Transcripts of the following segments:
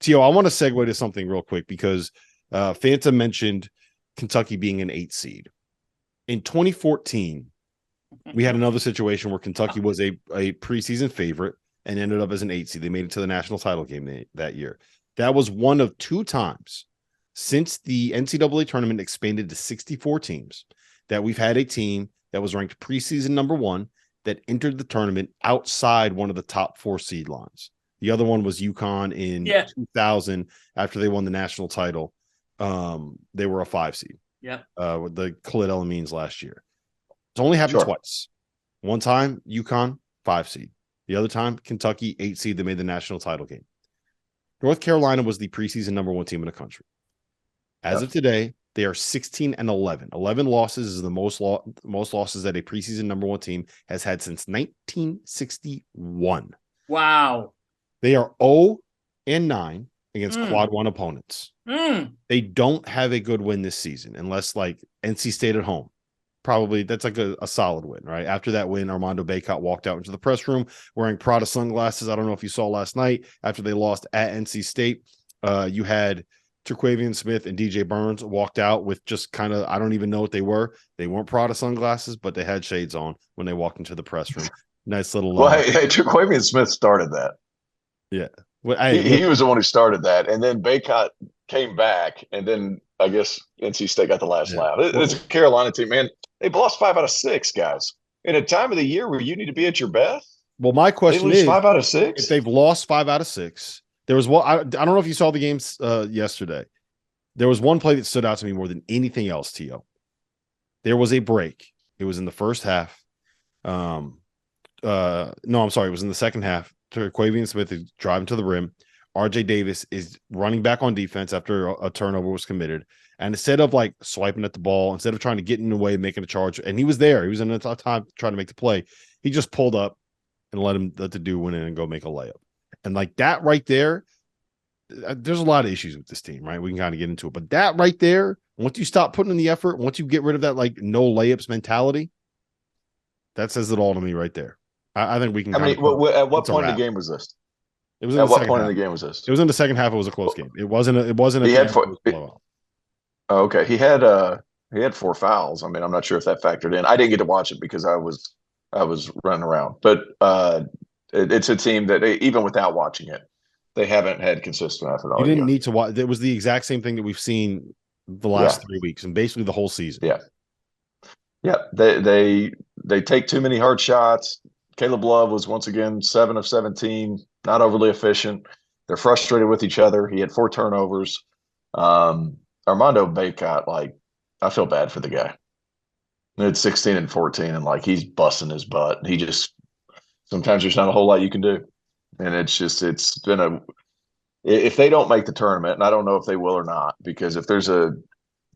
Tio, I want to segue to something real quick because Fanta mentioned Kentucky being an 8 seed. In 2014, we had another situation where Kentucky was a preseason favorite and ended up as an 8 seed. They made it to the national title game that year. That was one of 2 times since the NCAA tournament expanded to 64 teams that we've had a team that was ranked preseason number 1 that entered the tournament outside one of the top 4 seed lines. The other one was UConn in 2000 after they won the national title. They were a 5 seed. With the Khalid El-Amins last year. It's only happened twice. One time, UConn, 5 seed. The other time, Kentucky, 8 seed. They made the national title game. North Carolina was the preseason number 1 team in the country. As of today, they are 16-11. 11 losses is the most losses that a preseason number 1 team has had since 1961. Wow. They are 0-9 against quad 1 opponents. They don't have a good win this season unless like NC State at home. Probably that's like a solid win, right? After that win, Armando Bacot walked out into the press room wearing Prada sunglasses. I don't know if you saw last night after they lost at NC State. You had Terquavian Smith and DJ Burns walked out with just kind of, I don't even know what they were. They weren't Prada sunglasses, but they had shades on when they walked into the press room. Nice little. Well, hey, Terquavian Smith started that. Yeah. Well, he was the one who started that. And then Bacot came back, and then I guess NC State got the last laugh. It's a Carolina team, man. They've lost 5 out of 6, guys. In a time of the year where you need to be at your best. Well, my question is 5 out of 6. If they've lost 5 out of 6, there was one. I don't know if you saw the games yesterday. There was one play that stood out to me more than anything else, Tio. There was a break. It was in the first half. No, I'm sorry. It was in the second half. Terquavian Smith is driving to the rim. RJ Davis is running back on defense after a turnover was committed. And instead of like swiping at the ball, instead of trying to get in the way, making a charge, and he was there, he was in the time trying to make the play. He just pulled up and let the dude win in and go make a layup. And like that right there, there's a lot of issues with this team, right? We can kind of get into it, but that right there, once you stop putting in the effort, once you get rid of that like no layups mentality, that says it all to me right there. I think we can. I mean, at what point in the game was this? It was in at the what second point half. in the game was this? It was in the second half. It was a close game. It wasn't. He had 4. Oh, okay, he had 4 fouls. I mean, I'm not sure if that factored in. I didn't get to watch it because I was running around. But it's a team that even without watching it, they haven't had consistent effort. You didn't need to watch. It was the exact same thing that we've seen the last 3 weeks and basically the whole season. Yeah. They take too many hard shots. Caleb Love was once again 7 of 17, not overly efficient. They're frustrated with each other. He had 4 turnovers. Armando Bacot, like, I feel bad for the guy. It's 16 and 14, and like he's busting his butt. He just sometimes there's not a whole lot you can do, and it's been if they don't make the tournament, and I don't know if they will or not, because if there's a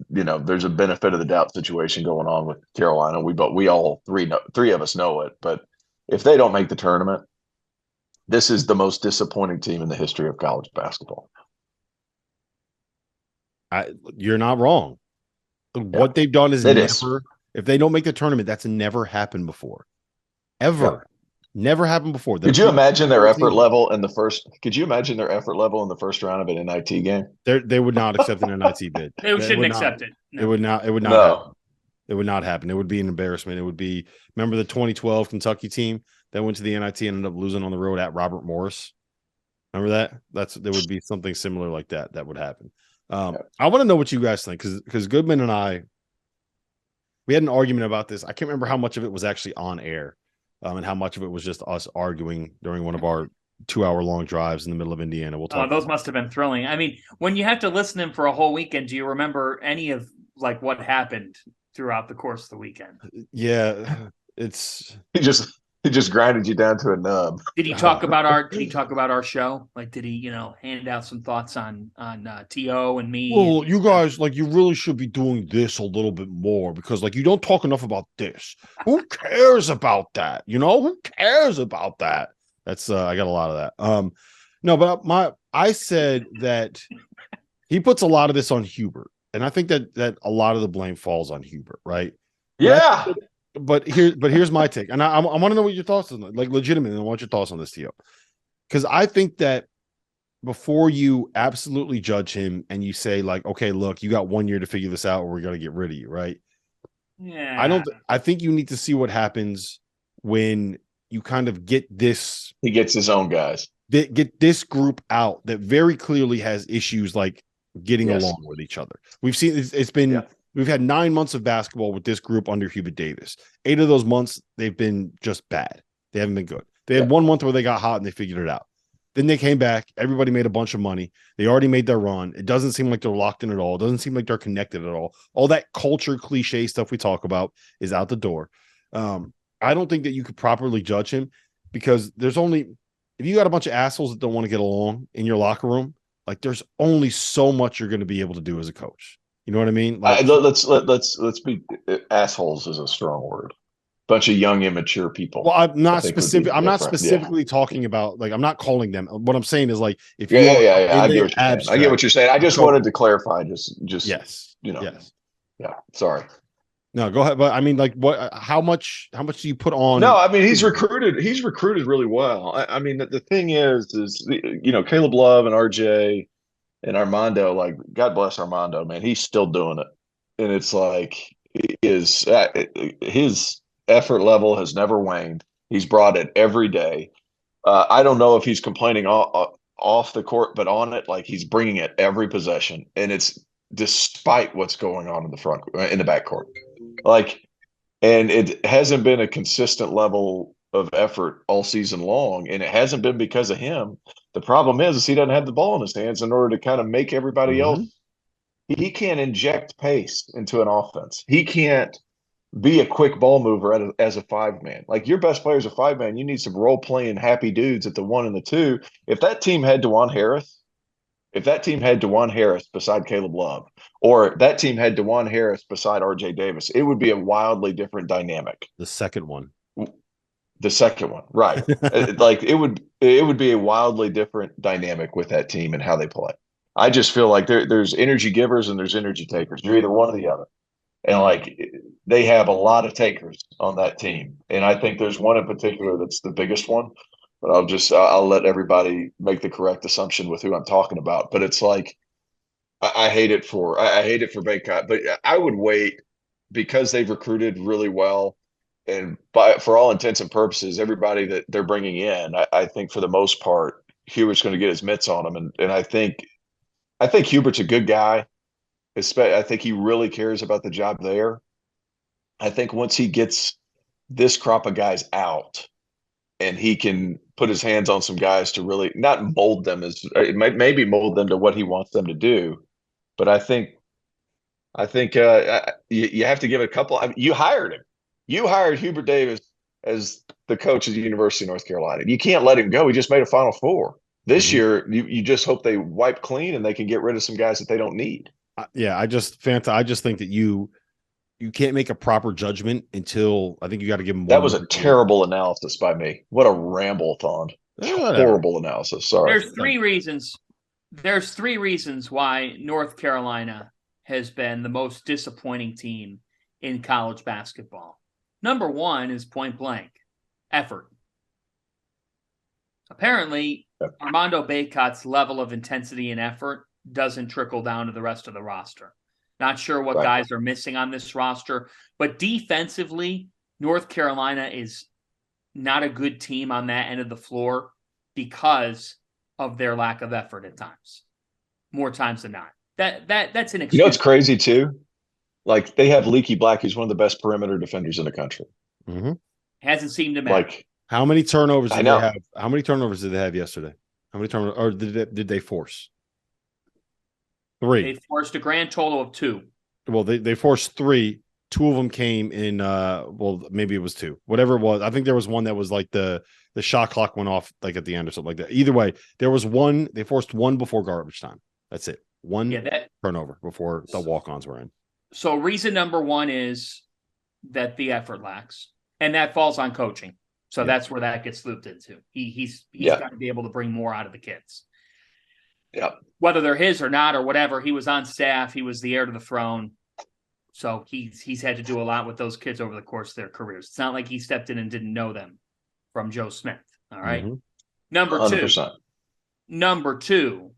benefit of the doubt situation going on with Carolina, we all three of us know it, but if they don't make the tournament, this is the most disappointing team in the history of college basketball. You're not wrong. What they've done is never. If they don't make the tournament, that's never happened before. Ever. Never happened before. Could you imagine their effort level in the first? Could you imagine their effort level in the first round of an NIT game? They would not accept an NIT bid. They shouldn't accept it. No. It would not. It would not. Happen. It would not happen. It would be an embarrassment. It would be. Remember the 2012 Kentucky team that went to the NIT and ended up losing on the road at Robert Morris. Remember that? There would be something similar like that would happen. I want to know what you guys think because Goodman and I, we had an argument about this. I can't remember how much of it was actually on air, and how much of it was just us arguing during one of our 2-hour-long drives in the middle of Indiana. We'll talk. Those must have been thrilling. I mean, when you have to listen to him for a whole weekend, do you remember any of like what happened throughout the course of the weekend? Yeah, it's he just grinded you down to a nub. Did he talk about our show? Like, did he, hand out some thoughts on T.O. and me? Well, you guys, like, you really should be doing this a little bit more because, like, you don't talk enough about this. Who cares about that? Who cares about that? That's I got a lot of that. No, but I said that he puts a lot of this on Hubert, and I think that a lot of the blame falls on Hubert, right? Yeah. But here's my take, and I want to know what your thoughts on, like, legitimately. I want your thoughts on this, Tio, because I think that before you absolutely judge him and you say like, okay, look, you got 1 year to figure this out, or we're gonna get rid of you, right? Yeah. I think you need to see what happens when you kind of get this He gets his own guys. get this group out that very clearly has issues like getting Yes. along with each other. We've seen it's been Yeah. we've had 9 months of basketball with this group under Hubert Davis. 8 of those months they've been just bad. They haven't been good. They had 1 month where they got hot and they figured it out. Then they came back. Everybody made a bunch of money. They already made their run. It doesn't seem like they're locked in at all. It doesn't seem like they're connected at all. All that culture cliche stuff we talk about is out the door. I don't think that you could properly judge him because there's only if you got a bunch of assholes that don't want to get along in your locker room, like there's only so much you're going to be able to do as a coach. You know what I mean? Like, Let's be assholes is a strong word. Bunch of young, immature people. well, I'm not think would be specific. I'm not different. specifically talking about like I'm not calling them. What I'm saying is like if Yeah, you I get what you're saying. I get what you're saying. I just wanted to clarify. Just yes, you know. yes. Yeah. Sorry. No, go ahead. But I mean, like, what? How much do you put on? No, I mean he's recruited. He's recruited really well. I mean the thing is you know Caleb Love and RJ and Armando. Like God bless Armando, man. He's still doing it, and it's like his effort level has never waned. He's brought it every day. I don't know if he's complaining off the court, but on it, like he's bringing it every possession, and it's despite what's going on in the backcourt. Like, and it hasn't been a consistent level of effort all season long, and it hasn't been because of him. The problem is he doesn't have the ball in his hands in order to kind of make everybody else. He can't inject pace into an offense. He can't be a quick ball mover as a 5-man. Like your best player is a 5-man. You need some role playing happy dudes at the 1 and the 2. If that team had DeJuan Harris beside Caleb Love, or that team had DeJuan Harris beside RJ Davis, it would be a wildly different dynamic. The second one, right? Like it would be a wildly different dynamic with that team and how they play. I just feel like there's energy givers and there's energy takers. You're either one or the other. And like they have a lot of takers on that team. And I think there's one in particular that's the biggest one. But I'll let everybody make the correct assumption with who I'm talking about. But it's like I hate it for Bacot. But I would wait because they've recruited really well. And for all intents and purposes, everybody that they're bringing in, I think for the most part, Hubert's going to get his mitts on them. And I think Hubert's a good guy. I think he really cares about the job there. I think once he gets this crop of guys out and he can put his hands on some guys to really not mold them maybe mold them to what he wants them to do. But I think you have to give it a couple. I mean, you hired him. You hired Hubert Davis as the coach of the University of North Carolina. You can't let him go. He just made a Final Four. This year, you just hope they wipe clean and they can get rid of some guys that they don't need. Yeah, I just think that you can't make a proper judgment until I think you got to give him. That was a terrible analysis by me. What a ramble-thon. Horrible analysis. Sorry. There's three reasons why North Carolina has been the most disappointing team in college basketball. Number one is point blank effort. Apparently, Armando Bacot's level of intensity and effort doesn't trickle down to the rest of the roster. Not sure what guys are missing on this roster, but defensively, North Carolina is not a good team on that end of the floor because of their lack of effort at times. More times than not. That's an excuse. You know what's crazy too? Like they have Leaky Black, who's one of the best perimeter defenders in the country. Mm-hmm. Hasn't seemed to matter. Like how many turnovers did they have? How many turnovers did they have yesterday? How many turnovers or did they force? 3. They forced a grand total of 2. Well, they forced 3. 2 of them came in. Well, maybe it was 2. Whatever it was, I think there was one that was like the shot clock went off like at the end or something like that. Either way, there was one. They forced 1 before garbage time. That's it. 1 turnover before the walk-ons were in. So reason number 1 is that the effort lacks, and that falls on coaching. So that's where that gets looped into. He's got to be able to bring more out of the kids. Yeah. Whether they're his or not or whatever, he was on staff. He was the heir to the throne. So he's had to do a lot with those kids over the course of their careers. It's not like he stepped in and didn't know them from Joe Smith. All right. Mm-hmm. Number 2. 100%. Number two,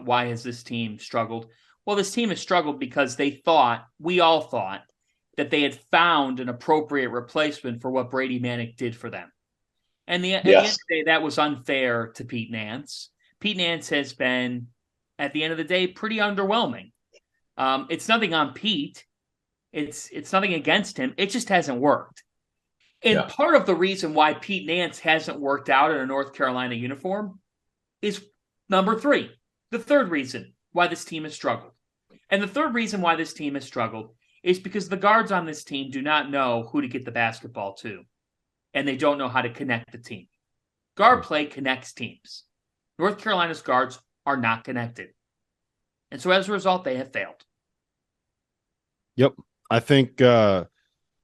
why has this team struggled? Well, this team has struggled because we all thought, that they had found an appropriate replacement for what Brady Manick did for them. And at the end of the day, that was unfair to Pete Nance. Pete Nance has been, at the end of the day, pretty underwhelming. It's nothing on Pete. It's nothing against him. It just hasn't worked. And part of the reason why Pete Nance hasn't worked out in a North Carolina uniform is number three. The third reason why this team has struggled. And the third reason why this team has struggled is because the guards on this team do not know who to get the basketball to. And they don't know how to connect the team. Guard play connects teams. North Carolina's guards are not connected. And so as a result, they have failed. Yep. I think the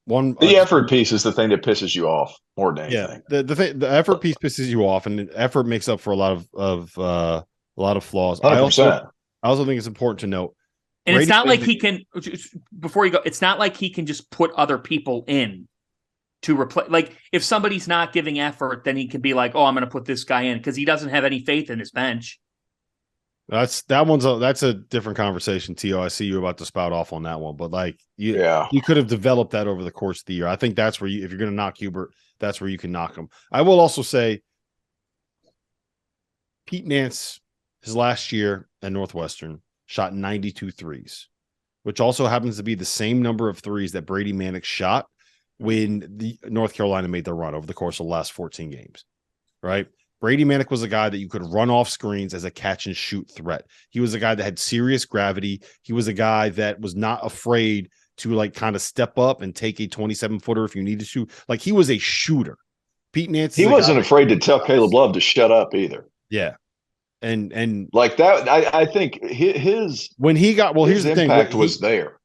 effort piece is the thing that pisses you off more than anything. The effort piece pisses you off, and effort makes up for a lot of flaws. 100%. I also think it's important to note. And it's not like he can, before you go, it's not like he can just put other people in to replace. Like, if somebody's not giving effort, then he can be like, oh, I'm going to put this guy in, because he doesn't have any faith in his bench. That's a different conversation, T.O. I see you about to spout off on that one, but like you could have developed that over the course of the year. I think that's where if you're going to knock Hubert, that's where you can knock him. I will also say Pete Nance, his last year at Northwestern, shot 92 threes, which also happens to be the same number of threes that Brady Manick shot when the North Carolina made their run over the course of the last 14 games, right? Brady Manick was a guy that you could run off screens as a catch and shoot threat. He was a guy that had serious gravity. He was a guy that was not afraid to like kind of step up and take a 27-footer if you needed to. Like, he was a shooter. Pete Nance. He wasn't afraid to tell Caleb Love to shut up either. Yeah. And like that, I think his when he got here's the thing, impact was there,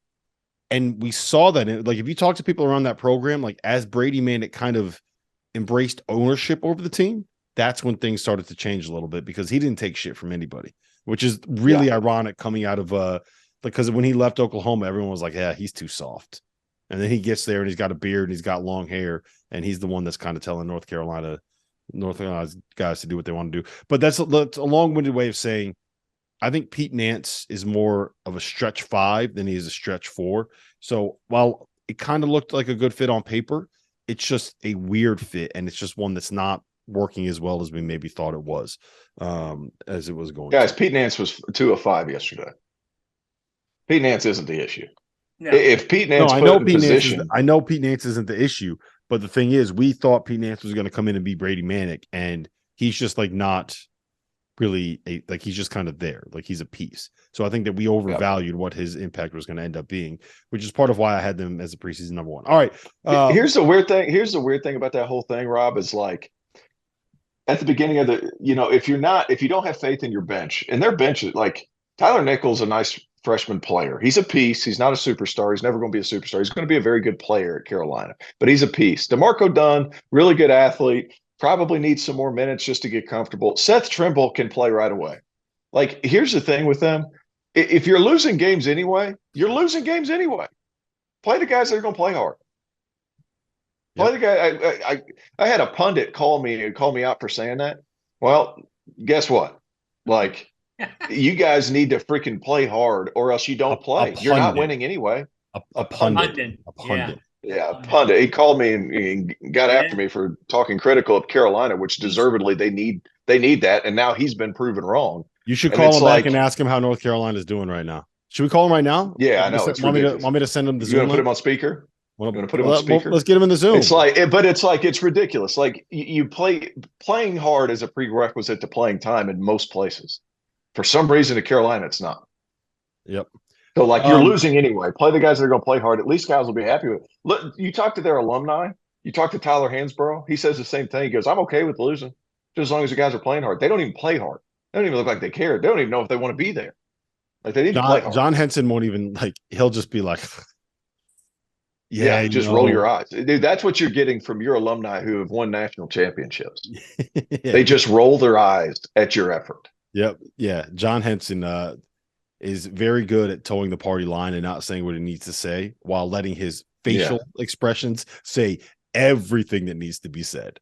and we saw that. Like, if you talk to people around that program, like as Brady Manick kind of embraced ownership over the team, that's when things started to change a little bit, because he didn't take shit from anybody, which is really ironic coming out of because when he left Oklahoma, everyone was like, yeah, he's too soft, and then he gets there and he's got a beard and he's got long hair, and he's the one that's kind of telling North Carolina guys to do what they want to do. But that's a long-winded way of saying I think Pete Nance is more of a stretch 5 than he is a stretch 4. So while it kind of looked like a good fit on paper, it's just a weird fit, and it's just one that's not working as well as we maybe thought it was, as it was going. Guys, Pete Nance was 2 of 5 yesterday. Pete Nance isn't the issue. No. If Pete Nance, I know Pete Nance isn't the issue. But the thing is, we thought Pete Nance was going to come in and be Brady Manick, and he's just like not really he's just kind of there, like he's a piece. So I think that we overvalued what his impact was going to end up being, which is part of why I had them as a preseason number 1. All right. Here's the weird thing. Here's the weird thing about that whole thing, Rob, is like at the beginning of if you don't have faith in your bench, and their bench is like Tyler Nichols, a nice freshman player. He's a piece. He's not a superstar. He's never going to be a superstar. He's going to be a very good player at Carolina, but he's a piece. DeMarco Dunn, really good athlete, probably needs some more minutes just to get comfortable. Seth Trimble can play right away. Like, here's the thing with them. If you're losing games anyway, you're losing games anyway. Play the guys that are going to play hard. Play the guy. I had a pundit call me out for saying that. Well, guess what? Like, you guys need to freaking play hard, or else you don't play. You're not winning anyway. A pundit. Yeah, a pundit. He called me and got after me for talking critical of Carolina, which deservedly they need that, and now he's been proven wrong. You should call him back and ask him how North Carolina is doing right now. Should we call him right now? Yeah, I know. Want me to send him the Zoom? You want to put him on speaker? Let's get him in the Zoom. It's ridiculous. Like, you playing hard is a prerequisite to playing time in most places. For some reason, at Carolina, it's not. Yep. So, like, you're losing anyway. Play the guys that are going to play hard. At least guys will be happy with it. Look, you talk to their alumni. You talk to Tyler Hansborough. He says the same thing. He goes, I'm okay with losing just as long as the guys are playing hard. They don't even play hard. They don't even look like they care. They don't even know if they want to be there. Like, they need to play hard. John Henson won't even, he'll just be like, just roll your eyes. Dude, that's what you're getting from your alumni who have won national championships. They just roll their eyes at your effort. Yep. Yeah. John Henson is very good at towing the party line and not saying what he needs to say, while letting his facial expressions say everything that needs to be said.